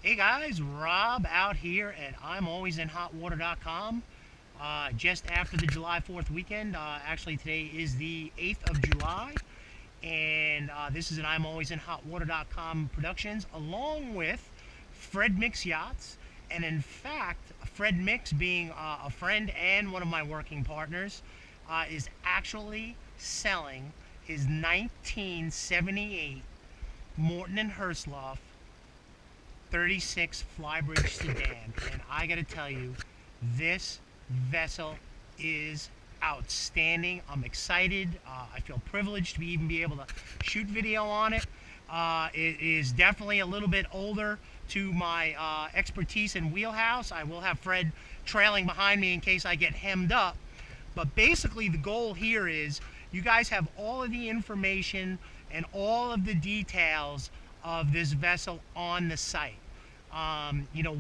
Hey guys, Rob out here at ImAlwaysInHotWater.com. Just after the July 4th weekend. Actually, today is the 8th of July. And this is an ImAlwaysInHotWater.com Productions along with Fred Mix Yachts. And in fact, Fred Mix, being a friend and one of my working partners, is actually selling his 1978 Morton Hersloff 36 Flybridge Sedan, and I gotta tell you, this vessel is outstanding. I'm excited. I feel privileged to even be able to shoot video on it. It is definitely a little bit older to my expertise and wheelhouse. I will have Fred trailing behind me in case I get hemmed up. But basically the goal here is you guys have all of the information and all of the details of this vessel on the site.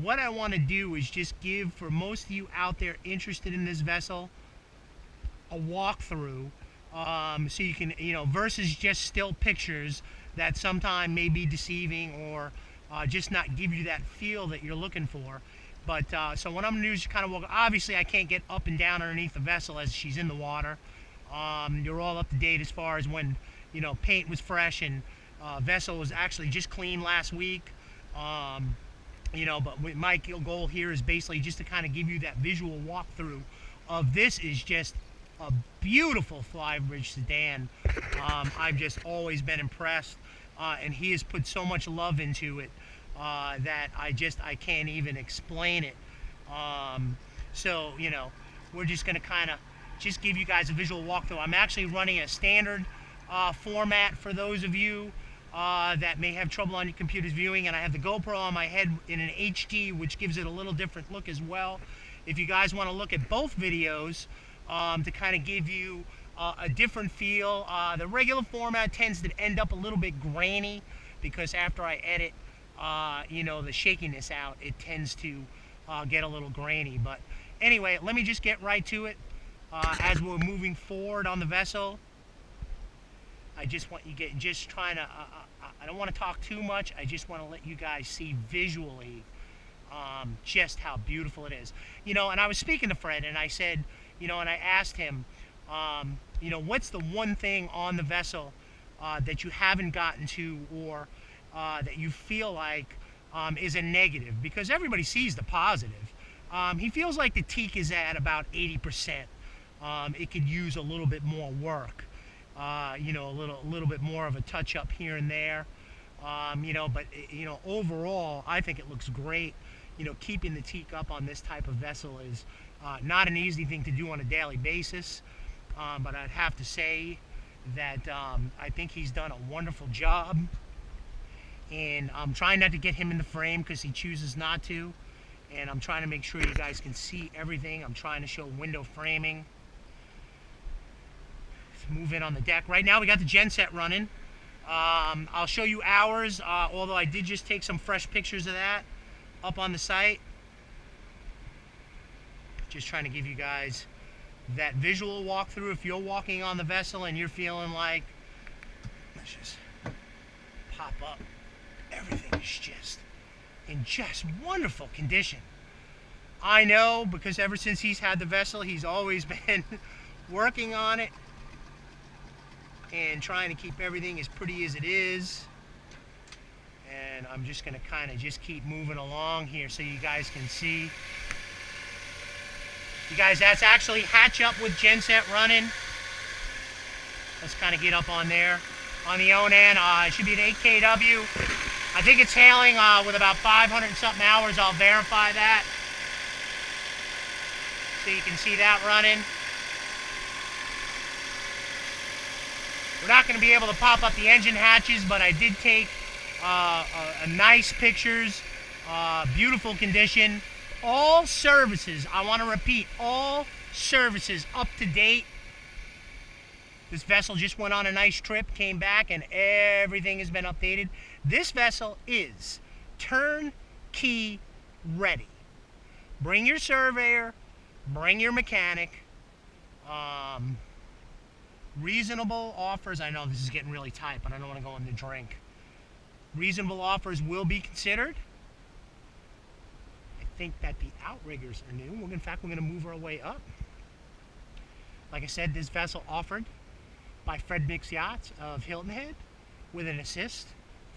What I want to do is just give, for most of you out there interested in this vessel, a walkthrough, so you can, versus just still pictures that sometimes may be deceiving or just not give you that feel that you're looking for. But so what I'm going to do is kind of walk. Obviously, I can't get up and down underneath the vessel as she's in the water. You're all up to date as far as when, paint was fresh and vessel was actually just cleaned last week. But my goal here is basically just to kind of give you that visual walkthrough of this. Is just a beautiful Flybridge Sedan. I've just always been impressed, and he has put so much love into it that I can't even explain it. So we're just going to kind of just give you guys a visual walkthrough. I'm actually running a standard format for those of you that may have trouble on your computer's viewing, and I have the GoPro on my head in an HD, which gives it a little different look as well. If you guys want to look at both videos to kind of give you a different feel, the regular format tends to end up a little bit grainy because after I edit the shakiness out, it tends to get a little grainy. But anyway, let me just get right to it. As we're moving forward on the vessel, I just want you I don't want to talk too much. I just want to let you guys see visually just how beautiful it is. And I was speaking to Fred, and I said, and I asked him, what's the one thing on the vessel that you haven't gotten to, or that you feel like is a negative? Because everybody sees the positive. He feels like the teak is at about 80%. It could use a little bit more work. A little bit more of a touch up here and there. But overall, I think it looks great. Keeping the teak up on this type of vessel is not an easy thing to do on a daily basis. But I'd have to say that I think he's done a wonderful job. And I'm trying not to get him in the frame because he chooses not to. And I'm trying to make sure you guys can see everything. I'm trying to show window framing. Move in on the deck. Right now we got the genset running. I'll show you ours, although I did just take some fresh pictures of that up on the site. Just trying to give you guys that visual walkthrough. If you're walking on the vessel and you're feeling like, let's just pop up, everything is just in just wonderful condition. I know, because ever since he's had the vessel, he's always been working on it and trying to keep everything as pretty as it is. And I'm just going to kind of just keep moving along here so you guys can see. You guys, that's actually hatch up with genset running. Let's kind of get up on there. On the Onan, it should be an 8kW. I think it's hailing with about 500 and something hours. I'll verify that. So you can see that running. We're not going to be able to pop up the engine hatches, but I did take nice pictures, beautiful condition. All services, I want to repeat, all services up to date. This vessel just went on a nice trip, came back, and everything has been updated. This vessel is turnkey ready. Bring your surveyor, bring your mechanic. Reasonable offers. I know this is getting really tight, but I don't want to go in the drink. Reasonable offers will be considered. think that the outriggers are new. In fact, we're going to move our way up. Like I said, this vessel offered by Fred Mix Yachts of Hilton Head with an assist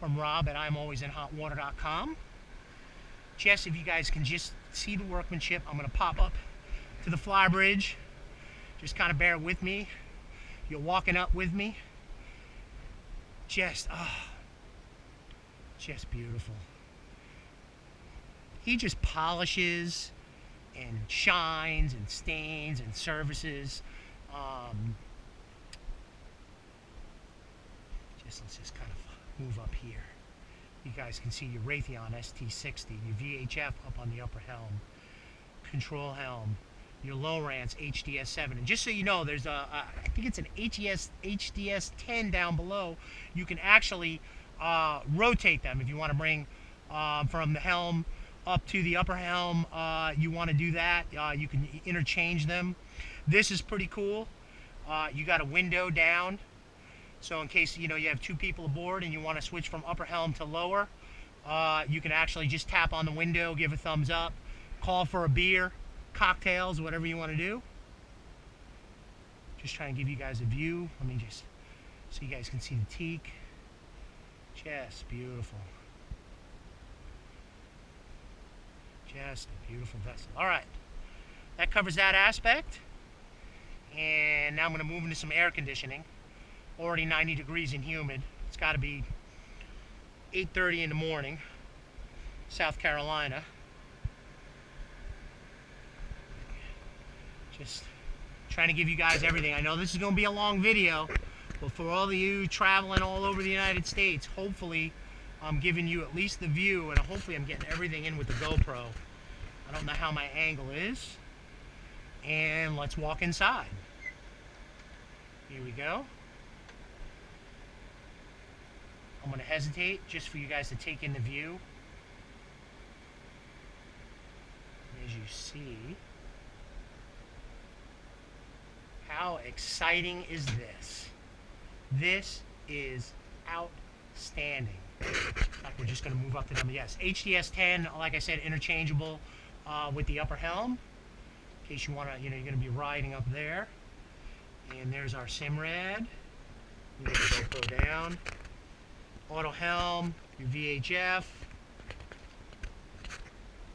from Rob at ImAlwaysInHotWater.com. Just if you guys can just see the workmanship, I'm going to pop up to the Flybridge. Just kind of bear with me. You're walking up with me. Just beautiful. He just polishes and shines and stains and services. Let's just kind of move up here. You guys can see your Raytheon ST60, your VHF up on the upper helm, control helm, your Lowrance HDS7. And just so you know, there's I think it's an HDS10 down below. You can actually rotate them if you want to bring from the helm up to the upper helm. You want to do that. You can interchange them. This is pretty cool. You got a window down. So in case you have two people aboard and you want to switch from upper helm to lower, you can actually just tap on the window, give a thumbs up, call for a beer, cocktails, whatever you want to do. Just trying to give you guys a view. Let me just so you guys can see the teak. Just beautiful. Just a beautiful vessel. All right, that covers that aspect. And now I'm going to move into some air conditioning. Already 90 degrees and humid. It's got to be 8:30 in the morning, South Carolina. Just trying to give you guys everything. I know this is going to be a long video, but for all of you traveling all over the United States, hopefully I'm giving you at least the view, and hopefully I'm getting everything in with the GoPro. I don't know how my angle is. And let's walk inside. Here we go. I'm going to hesitate just for you guys to take in the view. As you see, how exciting is this? This is outstanding. In fact, we're just going to move up to them. Yes, HDS10, like I said, interchangeable with the upper helm. In case you want to, you're going to be riding up there. And there's our SIMRAD. We get the GoPro down. Auto helm, your VHF,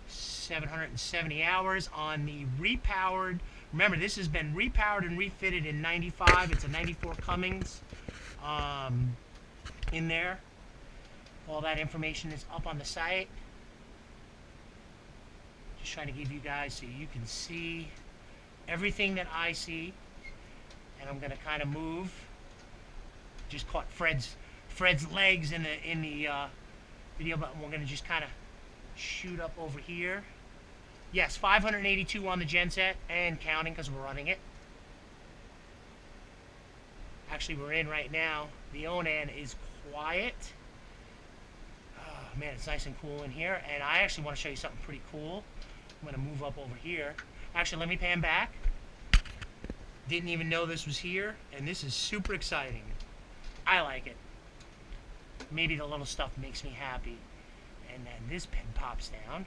770 hours on the repowered. Remember, this has been repowered and refitted in 95. It's a 94 Cummins in there. All that information is up on the site. Just trying to give you guys so you can see everything that I see. And I'm going to kind of move. Just caught Fred's legs in the video, but we're going to just kind of shoot up over here. Yes, 582 on the genset and counting because we're running it. Actually, we're in right now. The Onan is quiet. Oh, man, it's nice and cool in here. And I actually want to show you something pretty cool. I'm going to move up over here. Actually, let me pan back. Didn't even know this was here, and this is super exciting. I like it. Maybe the little stuff makes me happy. And then this pin pops down.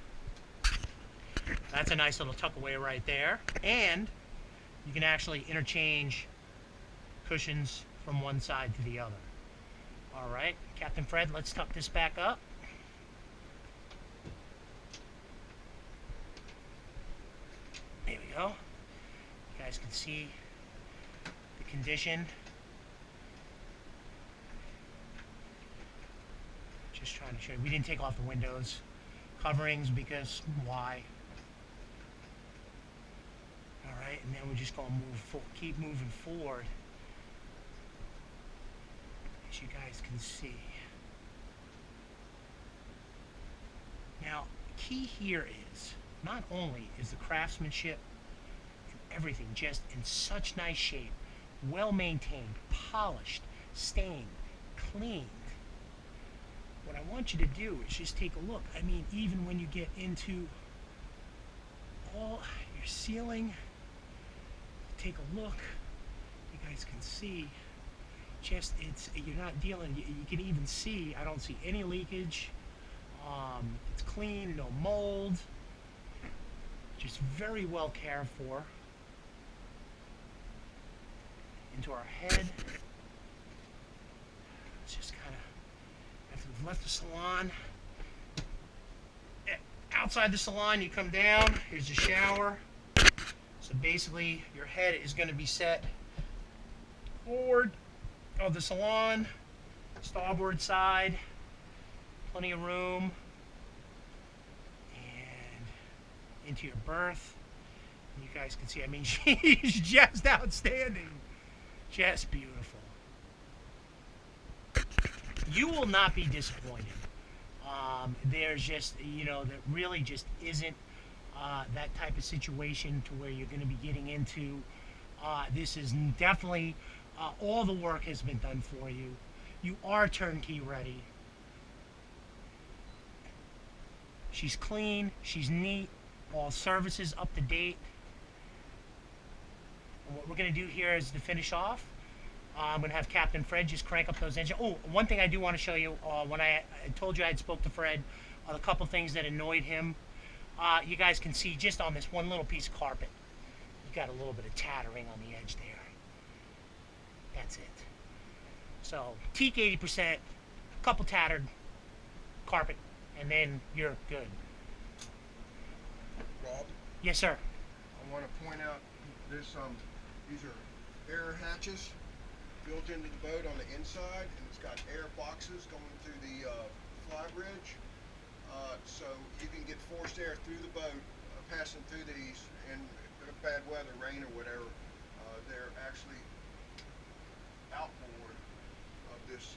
That's a nice little tuck away right there. And you can actually interchange cushions from one side to the other. All right, Captain Fred, let's tuck this back up. There we go. You guys can see the condition. Just trying to show you. We didn't take off the windows coverings because why? All right, and then we're just going to keep moving forward, as you guys can see. Now, key here is not only is the craftsmanship and everything just in such nice shape, well maintained, polished, stained, cleaned. What I want you to do is just take a look. I mean, even when you get into all your ceiling, take a look. You guys can see, just you're not dealing. You can even see. I don't see any leakage. It's clean, no mold. Just very well cared for. Into our head. It's just kind of, after we've left the salon, outside the salon you come down, here's the shower. So basically your head is going to be set forward of the salon, starboard side, plenty of room, and into your berth. And you guys can see, I mean, she's just outstanding. Just beautiful. You will not be disappointed. There's just, you know, there really just isn't that type of situation to where you're going to be getting into. This is definitely, all the work has been done for you. You are turnkey ready. She's clean, she's neat, all services up to date. And what we're going to do here is to finish off, I'm going to have Captain Fred just crank up those engines. Oh, one thing I do want to show you, when I told you I had spoke to Fred, a couple things that annoyed him. You guys can see just on this one little piece of carpet, you got a little bit of tattering on the edge there. That's it. So, teak 80%, couple tattered carpet, and then you're good. Rob? Yes, sir. I want to point out this. These are air hatches built into the boat on the inside, and it's got air boxes going through the flybridge, so you can get forced air through the boat, passing through these in bad weather, rain or whatever. They're actually outboard of this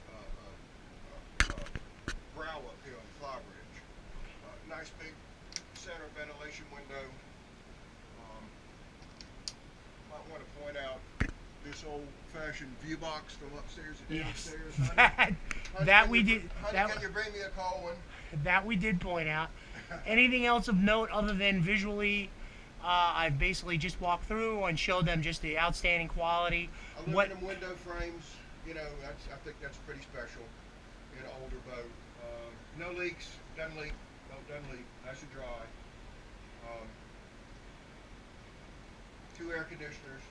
brow up here on the flybridge. Nice big center ventilation window. Might want to point out this old-fashioned view box from upstairs and downstairs. That we did. Can you bring me a cold one? That we did point out. Anything else of note other than visually? I've basically just walked through and showed them just the outstanding quality. Aluminum window frames, you know, I think that's pretty special in an older boat. No leaks, doesn't leak, doesn't leak, nice and dry. 2 air conditioners.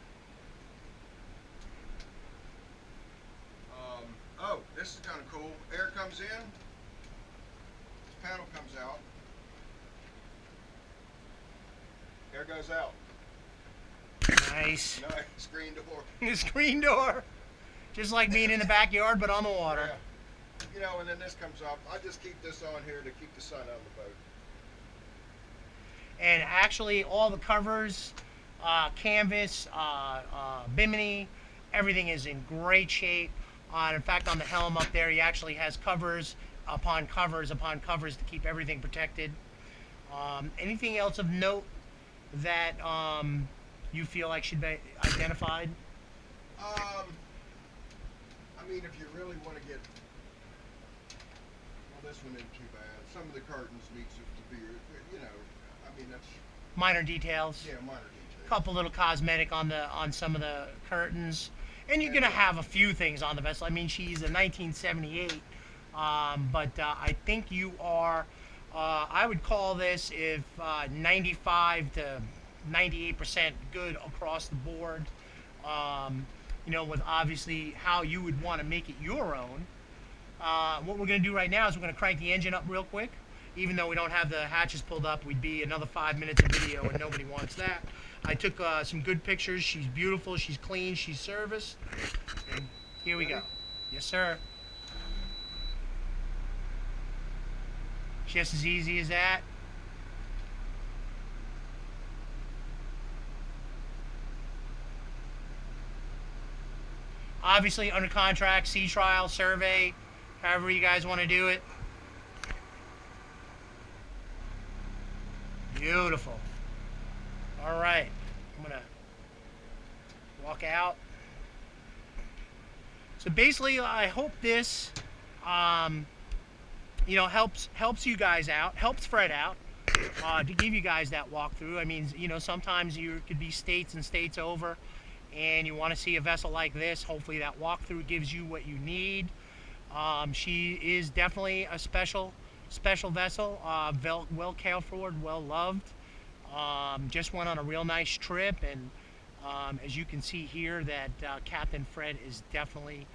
Oh, this is kind of cool. Air comes in, this panel comes out, air goes out. Nice. Nice screen door. The screen door. Just like being in the backyard, but on the water. Yeah. You know, and then this comes up. I just keep this on here to keep the sun out of the boat. And actually, all the covers, canvas, bimini, everything is in great shape. In fact, on the helm up there, he actually has covers upon covers upon covers to keep everything protected. Anything else of note that you feel like should be identified? I mean, if you really want to get, well, this one isn't too bad. Some of the curtains need to be, you know, I mean, that's minor details. Yeah, minor details. Couple little cosmetic on some of the curtains. And you're going to have a few things on the vessel. I mean, she's a 1978, but I think you are, I would call this if 95 to 98% good across the board. You know, with obviously how you would want to make it your own. What we're going to do right now is we're going to crank the engine up real quick. Even though we don't have the hatches pulled up, we'd be another 5 minutes of video, and nobody wants that. I took some good pictures. She's beautiful. She's clean. She's serviced. And here we go. Yes, sir. Just as easy as that. Obviously, under contract, sea trial, survey, however you guys want to do it. Beautiful. All right, I'm gonna walk out. So basically, I hope this, you know, helps you guys out, helps Fred out, to give you guys that walkthrough. I mean, you know, sometimes you could be states and states over, and you want to see a vessel like this. Hopefully, that walkthrough gives you what you need. She is definitely a special vessel, well cared for, well loved. Just went on a real nice trip, and as you can see here, that Captain Fred is definitely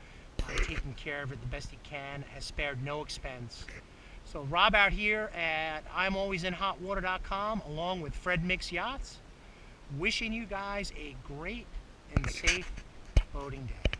taking care of it the best he can, has spared no expense. So Rob out here at ImAlwaysInHotWater.com, along with Fred Mix Yachts, wishing you guys a great and safe boating day.